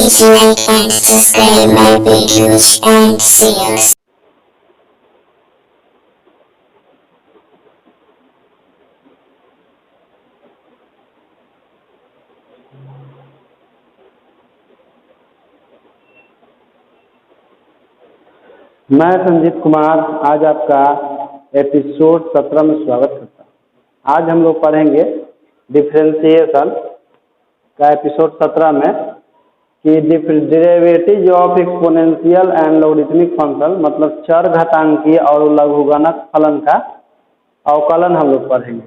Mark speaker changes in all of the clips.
Speaker 1: Please like and subscribe my videos and see us.
Speaker 2: मैं संजीत कुमार आज आपका एपिसोड 17 में स्वागत करता हूँ। आज हम लोग पढ़ेंगे डिफरेंशिएशन का एपिसोड 17 में कि derivative of exponential and logarithmic function मतलब चर घातांकीय और लघुगणक फलन का अवकलन हम लोग पढ़ेंगे।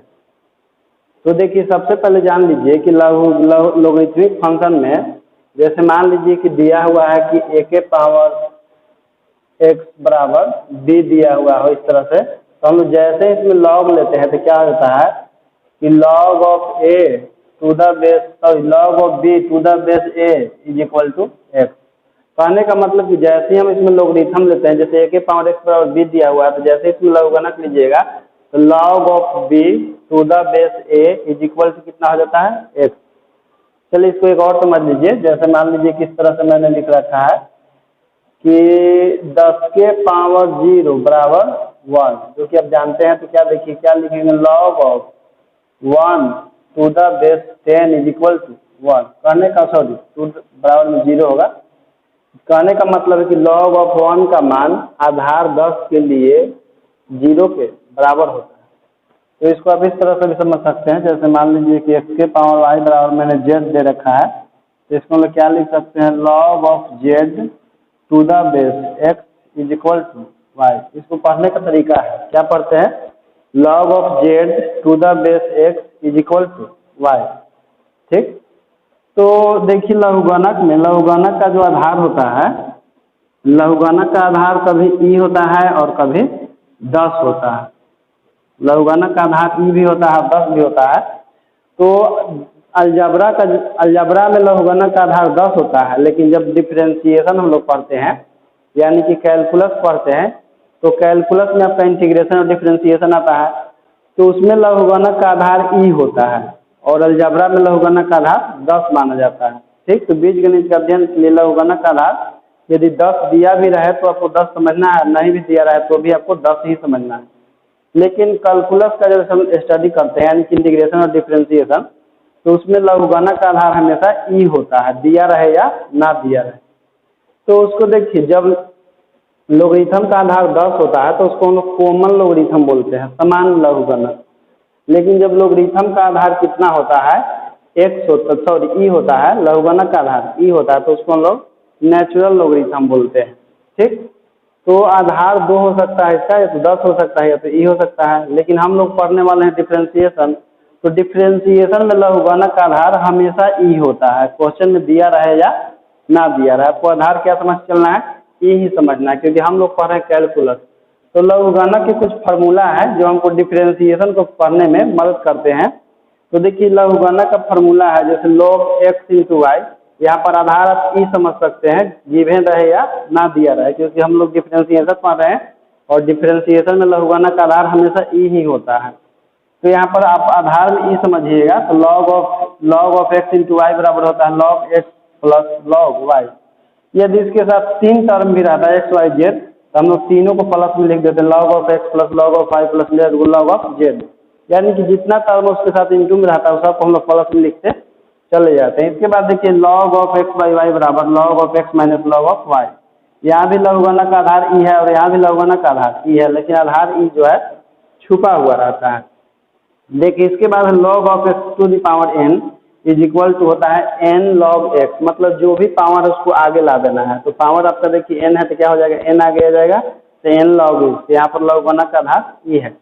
Speaker 2: तो देखिए सबसे पहले जान लीजिए कि लॉगरिथमिक फंक्शन में जैसे मान लीजिए कि दिया हुआ है कि a के पावर x बराबर b दिया हुआ हो इस तरह से, तो हम जैसे इसमें लॉग लेते हैं तो क्या होता है कि log of a to the base log of b to the base a is equal to x। कहने का मतलब कि जैसे ही हम इसमें लॉगरिथम लेते हैं, जैसे a के पावर x बराबर b दिया हुआ है, तो जैसे इसमें लघुगणक लीजिएगा तो log of b to the base a is equal to कितना हो जाता है x। चलिए इसको एक और समझ लीजिए। जैसे मान लीजिए किस तरह से मैंने लिख रखा है कि 10 के पावर 0 बराबर 1, जो कि आप जानते हैं। तो क्या देखिए क्या लिखेंगे, log of 1 to the base 10 is equal to 1। कहने का सॉरी टू बराबर में 0 होगा। कहने का मतलब है कि log ऑफ 1 का मान आधार 10 के लिए 0 के बराबर होता है। तो इसको आप इस तरह से भी समझ सकते हैं। जैसे मान लीजिए कि x के पावर y बराबर मैंने z दे रखा है, तो इसको हम लोग क्या लिख सकते हैं, log of z to the base x is equal to y। इसको पढ़ने का तरीका है, क्या पढ़ते हैं, log of z to the base x is equal to y। ठीक। तो देखिए लघुगणक में लघुगणक का जो आधार होता है, लघुगणक का आधार कभी e होता है और कभी 10 होता है। लघुगणक का आधार e भी होता है 10 भी होता है। तो अलजबरा में लघुगणक का आधार 10 होता है, लेकिन जब डिफरेंशिएशन हम लोग पढ़ते हैं यानी कि कैलकुलस पढ़ते हैं, तो कैलकुलस में आपका इंटीग्रेशन और डिफरेंशिएशन आता है, तो उसमें लघुगणक का आधार ई होता है और अलजबरा में लघुगणक का आधार 10 माना जाता है। ठीक। तो बीजगणित का अध्ययन के लिए लघुगणक का आधार यदि 10 दिया भी रहे तो आपको 10 समझना है, नहीं भी दिया रहे तो भी आपको 10 ही समझना है। लेकिन कैलकुलस का जब हम स्टडी करते हैं यानी कि इंटीग्रेशन और डिफरेंशिएशन, तो उसमें लघुगणक का आधार हमेशा ई होता है, दिया रहे या ना दिया रहे। तो उसको देखिए जब लॉगरिथम का आधार 10 होता है तो उसको हम लोग कॉमन लॉगरिथम बोलते हैं, समान लघुगणक। लेकिन जब लॉगरिथम का आधार कितना होता है, x होता सॉरी ई होता है, लघुगणक का आधार ई होता है, तो उसको हम लोग नेचुरल लॉगरिथम बोलते हैं। ठीक। तो आधार 2 हो सकता है इसका, या तो 10 हो सकता है या तो ई हो सकता है। लेकिन हम लोग पढ़ने वाले हैं डिफरेंशिएशन, तो डिफरेंशिएशन में लघुगणक का आधार हमेशा ई होता है, क्वेश्चन में दिया रहे या ना दिया रहे। आपको आधार क्या समझ चलना है, ई ही समझना है, क्योंकि हम लोग पढ़ रहे हैं कैलकुलस। तो लघुगणक के कुछ फार्मूला है जो हमको डिफरेंशिएशन को पढ़ने में मदद करते हैं। तो देखिए लघुगणक का फार्मूला है जैसे log x इंटू वाई, यहाँ पर आधार आप ई समझ सकते हैं, गिवन रहे या ना दिया रहे, क्योंकि हम लोग डिफरेंशिएशन पढ़ रहे हैं और डिफरेंशिएशन में लघुगणक का आधार हमेशा ई ही होता है। तो यहाँ पर आप आधार में ई समझिएगा, तो log of x into y बराबर होता है log x plus log y। यदि इसके साथ 3 टर्म भी रहता है x y z, तो हम लोग तीनों को प्लस में लिख देते हैं, log of x plus log of y plus log of z। यानी कि जितना टर्म उसके साथ इंटू में रहता है उस सबको हम लोग प्लस में लिखते चले जाते हैं। इसके बाद देखिए log of x by y बराबर log of x minus log of y। यहाँ भी लघुगणक का आधार ई है और यहाँ भी लघुगणक का आधार ई है, लेकिन आधार ई जो है छुपा हुआ रहता है। देखिए इसके बाद log of x to the power n is equal to होता है n log x, मतलब जो भी पावर है उसको आगे ला देना है। तो पावर आपका देखिए n है तो क्या हो जाएगा, n आगे आ जाएगा तो n log x। यहाँ पर लघुगणक का आधार ई है।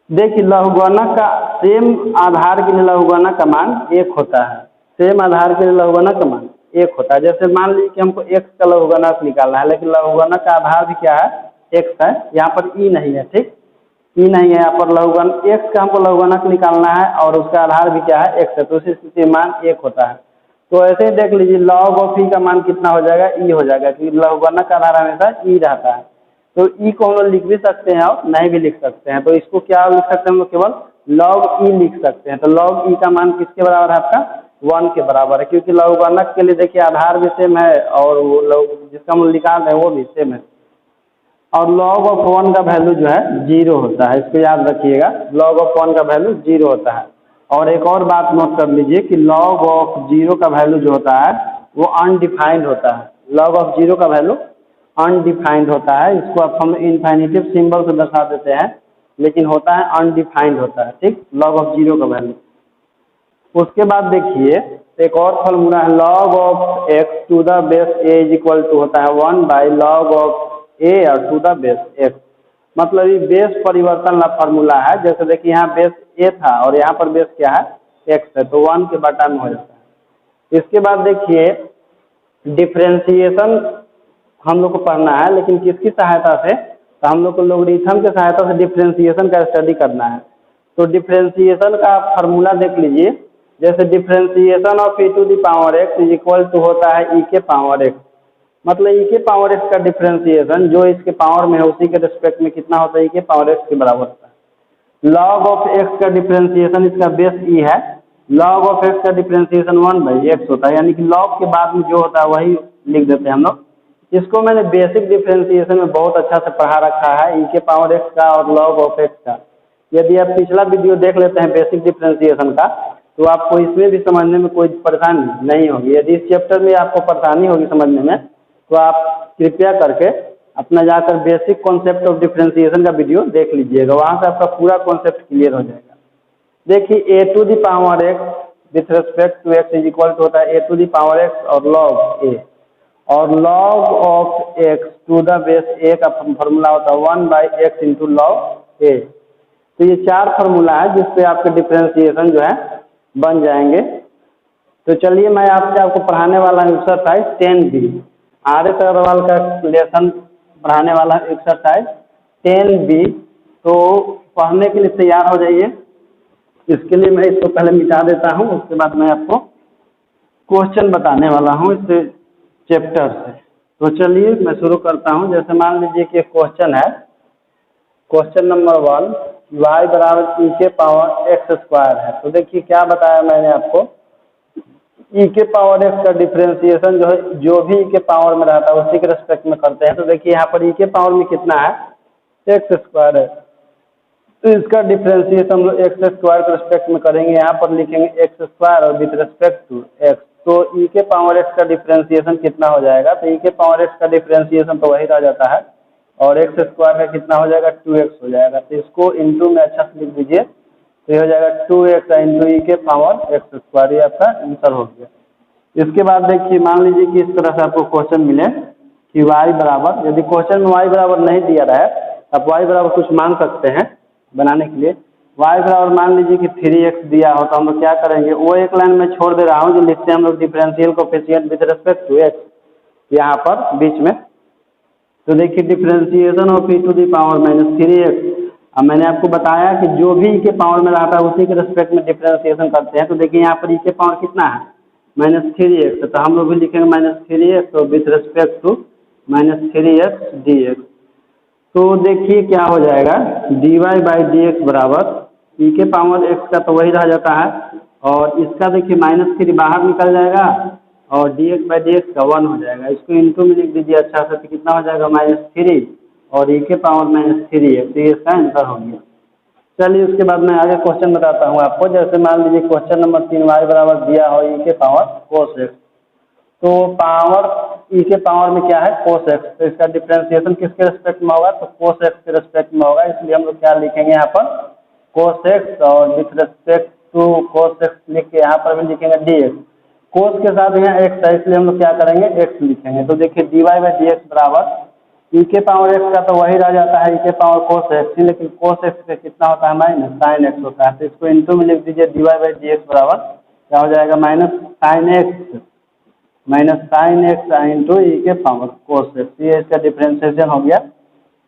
Speaker 2: देखिए लघुगणक का सेम आधार के लिए लघुगणक का मान 1 होता है, सेम आधार के लिए लघुगणक का मान 1 होता है। जैसे मान लीजिए कि हमको x का लघुगणक निकालना है, लेकिन लघुगणक का आधार भी क्या है, x है, यहाँ पर ई नहीं है। ठीक। ई नहीं है यहाँ पर लघुगणक, x का हमको लघुगणक निकालना है और उसका आधार भी क्या है, x है, तो उसी स्थिति में मान 1 होता है। तो ऐसे ही देख लीजिए log ऑफ ई का मान कितना हो जाएगा, ई हो जाएगा, क्योंकि लघुगणक का आधार हमेशा ई रहता है। तो ई को हम लोग लिख भी सकते हैं और नहीं भी लिख सकते हैं। तो इसको क्या लिख सकते हैं हम लोग, केवल log ई लिख सकते हैं। तो log ई का मान किसके बराबर है आपका, 1 के बराबर है, क्योंकि लघुगणक के लिए देखिए आधार भी सेम है और वो लोग जिसका मूल्य निकाल रहे हैं वो भी सेम है। और log ऑफ 1 का वैल्यू जो है 0 होता है, इसको याद रखिएगा, log ऑफ 1 का वैल्यू 0 होता है। और एक और बात नोट कर लीजिए कि log ऑफ 0 का वैल्यू जो होता है वो अनडिफाइंड होता है। log ऑफ 0 का वैल्यू अनडिफाइंड होता है, इसको अब हम इन्फिनिटिव सिंबल से दर्शा देते हैं, लेकिन होता है अनडिफाइंड होता है, ठीक, log ऑफ 0 का वैल्यू। उसके बाद देखिए एक और फॉर्मूला है, log of x to the base a is equal to होता है 1 बाई log ऑफ a और टू द बेस x। मतलब ये बेस परिवर्तन वाला फार्मूला है। जैसे देखिए यहाँ बेस a था और यहाँ पर बेस क्या है, x है, तो 1 के बटा में हो जाता है। इसके बाद देखिए डिफ्रेंसिएशन हम लोग को पढ़ना है, लेकिन किसकी सहायता से, तो हम लोग को लोगरिथम की सहायता से डिफ्रेंसिएशन का स्टडी करना है। तो डिफ्रेंसिएशन का फार्मूला देख लीजिए, जैसे differentiation of e to the power x is equal to होता है e के पावर x। मतलब e के पावर x का डिफ्रेंसिएशन जो इसके पावर में है उसी के रिस्पेक्ट में कितना होता है, e के पावर x के बराबर होता है। log ऑफ x का डिफ्रेंसिएशन, इसका बेस e है, log ऑफ x का डिफ्रेंसिएशन 1 बाई x होता है, यानी कि log के बाद में जो होता है वही लिख देते हैं हम लोग। इसको मैंने बेसिक डिफ्रेंसिएशन में बहुत अच्छा से पढ़ा रखा है, e के पावर x का और log ऑफ x का। यदि आप पिछला वीडियो देख लेते हैं बेसिक डिफ्रेंसिएशन का, तो आपको इसमें भी समझने में कोई परेशानी नहीं होगी। यदि इस चैप्टर में आपको परेशानी होगी समझने में, तो आप कृपया करके अपना जाकर बेसिक कॉन्सेप्ट ऑफ डिफ्रेंसिएशन का वीडियो देख लीजिएगा, वहाँ से आपका पूरा कॉन्सेप्ट क्लियर हो जाएगा। देखिए a to the power x with respect to x is equal to होता है a to the power x और log a, और log of x to the base a का फॉर्मूला होता है 1 by x into log a। तो ये 4 formula है जिससे आपके डिफ्रेंसिएशन जो है बन जाएंगे। तो चलिए मैं आपको पढ़ाने वाला हूँ एक्सरसाइज 10B, आर्यस अग्रवाल का लेसन पढ़ाने वाला एक्सरसाइज 10B। तो पढ़ने के लिए तैयार हो जाइए। इसके लिए मैं इसको पहले मिटा देता हूँ, उसके बाद मैं आपको क्वेश्चन बताने वाला हूँ इस चैप्टर से। तो चलिए मैं शुरू करता हूँ। जैसे मान लीजिए कि एक क्वेश्चन है, क्वेश्चन नंबर 1, y बराबर e के पावर x स्क्वायर है। तो देखिए क्या बताया मैंने आपको, e के पावर x का डिफ्रेंसिएशन जो है जो भी e के पावर में रहता है उसी के रेस्पेक्ट में करते हैं। तो देखिए यहाँ पर e के पावर में कितना है, x स्क्वायर है, तो इसका डिफ्रेंसिएशन हम लोग x स्क्वायर के रेस्पेक्ट में करेंगे। यहाँ पर लिखेंगे x स्क्वायर और विथ रेस्पेक्ट टू x। तो e के पावर x का डिफ्रेंसिएशन कितना हो जाएगा, तो e के पावर x का डिफ्रेंसिएशन तो वही रह जाता है, और x स्क्वायर का कितना हो जाएगा, 2x हो जाएगा। तो इसको इंटू में अच्छा से लिख दीजिए, तो ये हो जाएगा 2x इंटू e के पावर x स्क्वायर, ये आपका आंसर हो गया। इसके बाद देखिए मान लीजिए कि इस तरह से आपको क्वेश्चन मिले कि y बराबर, यदि क्वेश्चन में y बराबर नहीं दिया रहा है आप y बराबर कुछ मान सकते हैं बनाने के लिए। y बराबर मान लीजिए कि 3x दिया हो, तो हम लोग क्या करेंगे, वो एक लाइन में छोड़ दे रहा हूँ जो लिखते हैं हम लोग differential coefficient with respect to x, यहाँ पर बीच में। तो देखिए differentiation of e to the power minus 3x। अब मैंने आपको बताया कि जो भी e के पावर में रहता है उसी के रेस्पेक्ट में डिफ्रेंसिएशन करते हैं। तो देखिए यहाँ पर e के पावर कितना है, -3x, तो हम लोग भी लिखेंगे -3x और with respect to -3x dx। तो देखिए क्या हो जाएगा, dy बाई dx बराबर e के पावर x का तो वही रह जाता है, और इसका देखिए -3 बाहर निकल जाएगा और dx बाई dx का 1 हो जाएगा। इसको इंटू में लिख दीजिए अच्छा से, तो कितना हो जाएगा -3 और e के पावर -3 है, तो ये इसका आंसर हो गया। चलिए उसके बाद मैं आगे क्वेश्चन बताता हूँ आपको। जैसे मान लीजिए क्वेश्चन नंबर 3, y बराबर दिया हो e के पावर cos x। तो पावर e के पावर में क्या है, cos x, तो इसका डिफ्रेंसिएशन किसके रेस्पेक्ट में होगा, तो cos x के रेस्पेक्ट में होगा। इसलिए हम लोग क्या लिखेंगे यहाँ पर cos x और with respect to cos x लिख के यहाँ पर भी लिखेंगे dx। cos के साथ यहाँ x है इसलिए हम लोग क्या करेंगे, x लिखेंगे। तो देखिए dy बाई dx बराबर e के पावर x का तो वही रह जाता है e के पावर cos x, लेकिन cos x पे कितना होता है, माइनस sin x होता है। तो इसको इंटू में लिख दीजिए, dy बाई dx बराबर क्या हो जाएगा, sin x इंटू e के पावर cos x, ये इसका डिफ्रेंसिएशन हो गया।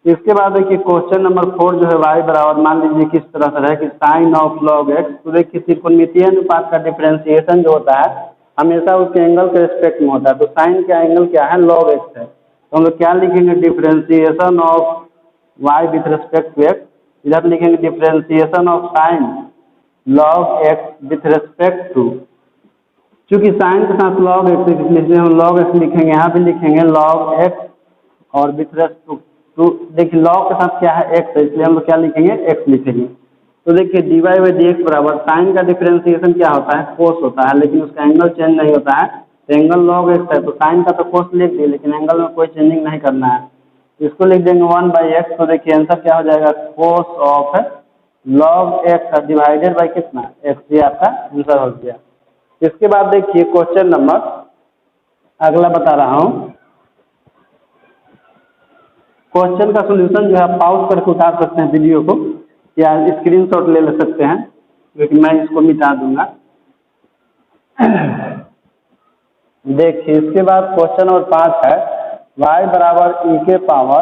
Speaker 2: इसके बाद देखिए क्वेश्चन नंबर 4 जो है y बराबर मान लीजिए किस तरह से है कि साइन ऑफ log x। तो देखिए त्रिकोणमितीय अनुपात का डिफ्रेंसिएशन जो होता है हमेशा उसके एंगल के रिस्पेक्ट में होता है। तो साइन का एंगल क्या है, log x है, तो हम लोग क्या लिखेंगे, differentiation of y with respect to x। इधर लिखेंगे differentiation of sine log x with respect to चूँकि साइन के साथ लॉग एक्स, इसलिए हम लॉग एक्स लिखेंगे, यहाँ भी लिखेंगे लॉग एक्स और विथ रेस्पेक्ट टू, देखिए लॉग के साथ क्या है एक्स है, इसलिए हम लोग क्या लिखेंगे एक्स लिखेंगे। तो देखिए d y by d x बराबर साइन का डिफरेंशिएशन क्या होता है कोस होता है, लेकिन उसका एंगल चेंज नहीं होता है, तो एंगल लॉग एक्स है तो साइन का तो कोस लिख दिए लेकिन एंगल में कोई चेंजिंग नहीं करना है, इसको लिख देंगे 1/x। तो देखिए आंसर क्या हो जाएगा cos of log x divided by कितना एक्स, ये आपका आंसर हो गया। इसके बाद देखिए क्वेश्चन नंबर अगला बता रहा हूँ। क्वेश्चन का सोल्यूशन जो है पॉज करके उतार सकते हैं वीडियो को या स्क्रीनशॉट ले सकते हैं, लेकिन मैं इसको मिटा दूंगा। देखिए इसके बाद क्वेश्चन नंबर 5 है y बराबर e के पावर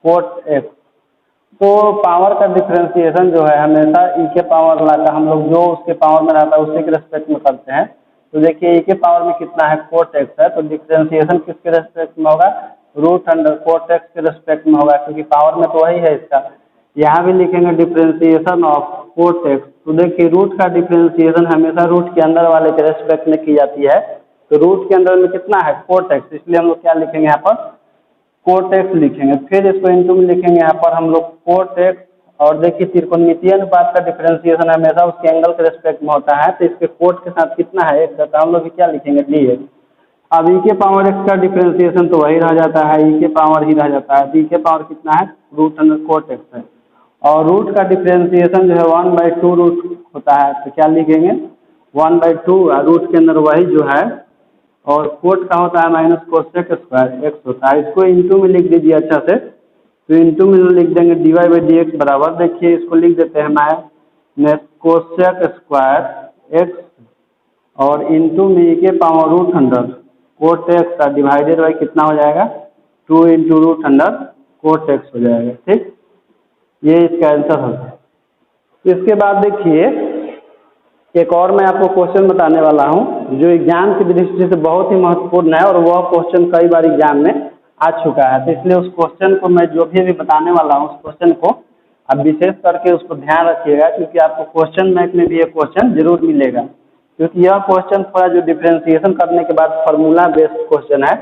Speaker 2: कोट एक्स। तो पावर का डिफरेंशिएशन जो है हमेशा e के पावर लाकर हम लोग जो उसके पावर में रहता है उसी के रेस्पेक्ट में करते हैं। तो देखिए e के पावर में कितना है कोट एक्स है, तो डिफरेंशिएशन किसके रेस्पेक्ट में होगा रूट अंडर कोट एक्स के रेस्पेक्ट में होगा, क्योंकि पावर में तो वही है इसका। यहाँ भी लिखेंगे डिफरेंशिएशन ऑफ कोट एक्स। तो देखिए रूट का डिफरेंशिएशन हमेशा रूट के अंदर वाले के रेस्पेक्ट में की जाती है, तो रूट के अंदर में कितना है कोट एक्स, इसलिए हम लोग क्या लिखेंगे यहाँ पर कोट एक्स लिखेंगे। फिर इसको इंटू में लिखेंगे यहाँ पर हम लोग कोट एक्स, और देखिए त्रिकोणमितीय अनुपात का डिफरेंशिएशन हमेशा उसके एंगल के रेस्पेक्ट में होता है, तो इसके कोट के साथ कितना है एक्स, तो हम लोग क्या लिखेंगे डी एक्स। अब ई के पावर एक्स का डिफरेंशिएशन तो वही रह जाता है, ई के पावर ही रह जाता है, तो ई के पावर कितना है रूट अंडर कोट एक्स है, और रूट का डिफरेंशिएशन जो है 1/2 रूट होता है, तो क्या लिखेंगे 1/2, रूट के अंदर वही जो है, और कोट का होता है माइनस कोसेक स्क्वायर एक्स होता है। इसको इंटू में लिख दीजिए अच्छा से, तो इंटू में लिख देंगे d y by d x बराबर, देखिए इसको लिख देते हैं माइनस कोसेक स्क्वायर एक्स और इंटू में ई के पावर रूट अंडर कोट एक्स का डिवाइडेड बाई कितना हो जाएगा 2 इंटू रूट अंडर कोट एक्स हो जाएगा। ठीक, ये इसका आंसर होगा। इसके बाद देखिए एक और मैं आपको क्वेश्चन बताने वाला हूं जो एग्जाम की दृष्टि से बहुत ही महत्वपूर्ण है, और वह क्वेश्चन कई बार एग्जाम में आ चुका है, तो इसलिए उस क्वेश्चन को मैं जो भी अभी बताने वाला हूं उस क्वेश्चन को अब विशेष करके उसको ध्यान रखिएगा, क्योंकि आपको क्वेश्चन बैंक में भी ये क्वेश्चन जरूर मिलेगा, क्योंकि यह क्वेश्चन थोड़ा जो डिफ्रेंशिएशन करने के बाद फार्मूला बेस्ड क्वेश्चन है।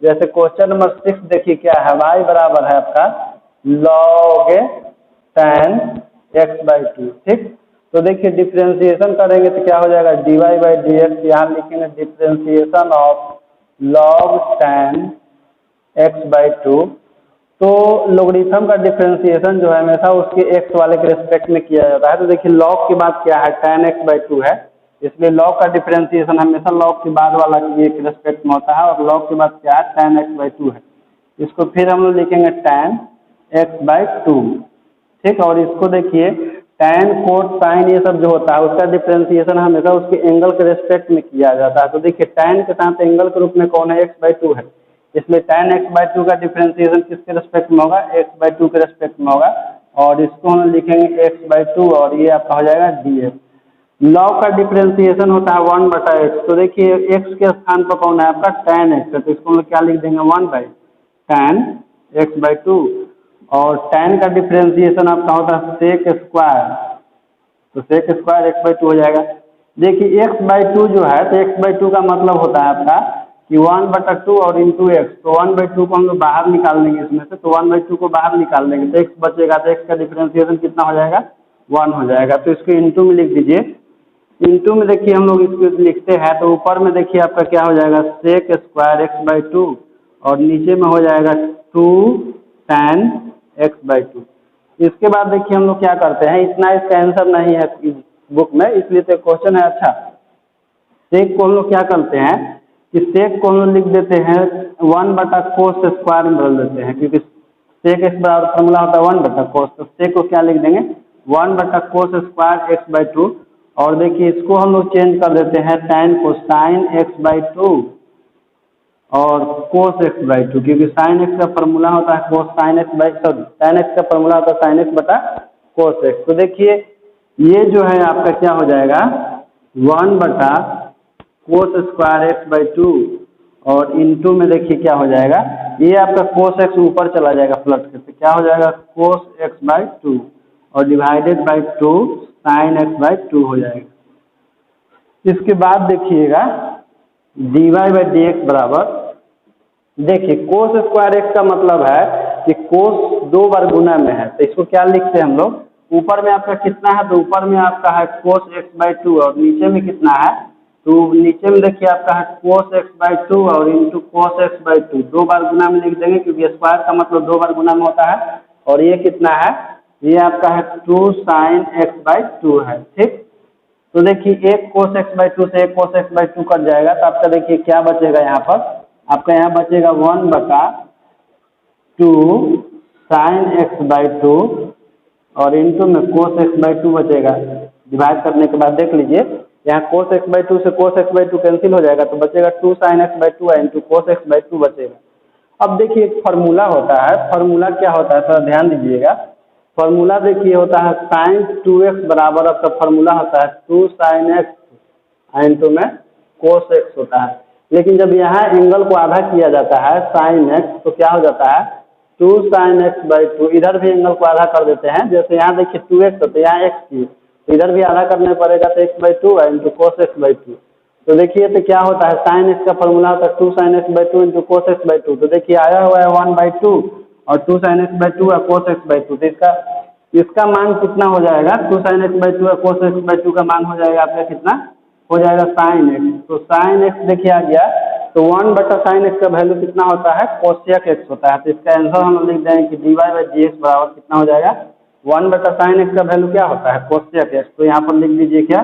Speaker 2: जैसे क्वेश्चन नंबर 6 देखिए क्या है, y बराबर है आपका log tan x/2। ठीक, तो देखिए डिफरेंशिएशन करेंगे तो क्या हो जाएगा d y by d x, यहाँ लिखेंगे differentiation of log tan x/2। तो लोगरिथम का डिफरेंशिएशन जो है हमेशा उसके x वाले के रेस्पेक्ट में किया जाता है, तो देखिए log के बाद क्या है tan x/2 है, इसलिए log का डिफरेंशिएशन हमेशा log के बाद वाला के रेस्पेक्ट में होता है, और log के बाद क्या है tan x/2 है। इसको फिर हम लोग लिखेंगे tan x/2। ठीक, और इसको देखिए tan कोट साइन ये सब जो होता है उसका डिफरेंशिएशन हमेशा उसके एंगल के रेस्पेक्ट में किया जाता है, तो देखिए tan के साथ एंगल के रूप में कौन है x/2 है, इसलिए tan x/2 का डिफरेंशिएशन किसके रेस्पेक्ट में होगा x/2 के रेस्पेक्ट में होगा, और इसको हम लिखेंगे x/2 और ये आपका हो जाएगा dx। log का डिफरेंशिएशन होता है 1/x, तो देखिए x के स्थान पर कौन है आपका tan x है, तो इसको हम लोग क्या लिख देंगे 1/tan x/2, और tan का डिफरेंशिएशन आपका होता है sec स्क्वायर, तो sec स्क्वायर x/2 हो जाएगा। देखिए x/2 जो है तो x/2 का मतलब होता है आपका कि 1/2 और इंटू एक्स, तो 1/2 को हम लोग बाहर निकाल लेंगे इसमें से, तो 1/2 को बाहर निकाल लेंगे तो x बचेगा, तो x का डिफरेंशिएशन कितना हो जाएगा 1 हो जाएगा, तो इसको इंटू में लिख दीजिए। इंटू में देखिए हम लोग इसको लिखते हैं तो ऊपर में देखिए आपका क्या हो जाएगा sec स्क्वायर x/2 और नीचे में हो जाएगा 2 tan x/2। इसके बाद देखिए हम लोग क्या करते हैं, इतना इसका आंसर नहीं है इस बुक में, इसलिए तो क्वेश्चन है। अच्छा, सेक को हम लोग क्या करते हैं कि सेक को हम लोग लिख देते हैं 1/cos स्क्वायर में बदल देते हैं, क्योंकि सेक एक्स बराबर फॉर्मूला होता है 1/cos, तो सेक को क्या लिख देंगे 1/cos स्क्वायर x/2, और देखिए इसको हम लोग चेंज कर देते हैं tan कोसाइन x/2 और cos x/2, क्योंकि sin x का फॉर्मूला होता है tan x का फॉर्मूला होता है sin x/cos x। तो देखिए ये जो है आपका क्या हो जाएगा 1/cos स्क्वायर x/2 और इंटू में देखिए क्या हो जाएगा, ये आपका cos x ऊपर चला जाएगा प्लस के, तो क्या हो जाएगा cos x/2 और डिवाइडेड बाई 2 sin x/2 हो जाएगा। इसके बाद देखिएगा dy बाई डी एक्स बराबर, देखिए कोस स्क्वायर एक्स का मतलब है कि कोस 2 बार गुना में है, तो इसको क्या लिखते हैं हम लोग, ऊपर में आपका कितना है, तो ऊपर में आपका है कोस एक्स बाई 2 और नीचे में कितना है, तो नीचे में देखिए आपका है कोस एक्स बाई 2 और इंटू कोस एक्स बाई 2, 2 बार गुना में लिख देंगे क्योंकि स्क्वायर का मतलब 2 बार गुना में होता है। और ये कितना है, ये आपका है 2 साइन एक्स बाई 2 है, ठीक। तो देखिए एक कोस एक्स बाई 2 से एक कोस एक्स बाई 2 कट जाएगा, तो आपका देखिए क्या बचेगा यहाँ पर, आपका यहाँ बचेगा 1/2 साइन एक्स बाई 2 और इंटू में कोस एक्स बाई 2 बचेगा। डिवाइड करने के बाद देख लीजिए यहाँ कोस एक्स बाई 2 से कोस एक्स बाई 2 कैंसिल हो जाएगा, तो बचेगा 2 sine x by 2 into cos x by 2 बचेगा। अब देखिए एक फार्मूला होता है, फार्मूला क्या होता है थोड़ा ध्यान दीजिएगा, फार्मूला देखिए होता है साइन 2x बराबर, आपका फार्मूला होता है 2 साइन एक्स इंटू में कोस एक्स होता है। लेकिन जब यहाँ एंगल को आधा किया जाता है साइन एक्स, तो क्या हो जाता है 2 साइन एक्स बाई 2, इधर भी एंगल को आधा कर देते हैं, जैसे यहाँ देखिए 2x तो यहाँ x की, तो इधर भी आधा करने पड़ेगा तो x बाई 2 है इंटू कोस एक्स बाई 2। तो देखिए तो क्या होता है साइन एक्स का फॉर्मूला होता है 2 sine x by 2 into cos x by 2, तो देखिए आया हुआ है 1/2 और 2 साइन एक्स बाई 2 है कोस एक्स बाई 2, तो इसका मान कितना हो जाएगा, 2 साइन एक्स बाई 2 है कोस एक्स बाई 2 का मान हो जाएगा आपका कितना हो जाएगा साइन एक्स। तो साइन एक्स देखिए आ गया, तो 1/साइन एक्स का वैल्यू कितना होता है कोसेक एक्स होता है। तो इसका आंसर हम लिख देंगे कि dy बाई डी एक्स बराबर कितना हो जाएगा 1/साइन एक्स का वैल्यू क्या होता है कोसेक एक्स, तो यहाँ पर लिख दीजिए क्या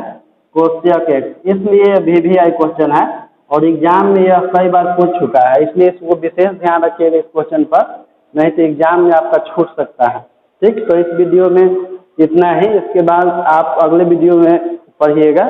Speaker 2: कोसेक एक्स। इसलिए VVI क्वेश्चन है और एग्जाम में यह कई बार पूछ चुका है, इसलिए इसको विशेष ध्यान रखिएगा इस क्वेश्चन पर, नहीं तो एग्जाम में आपका छूट सकता है, ठीक। तो इस वीडियो में इतना ही, इसके बाद आप अगले वीडियो में पढ़िएगा।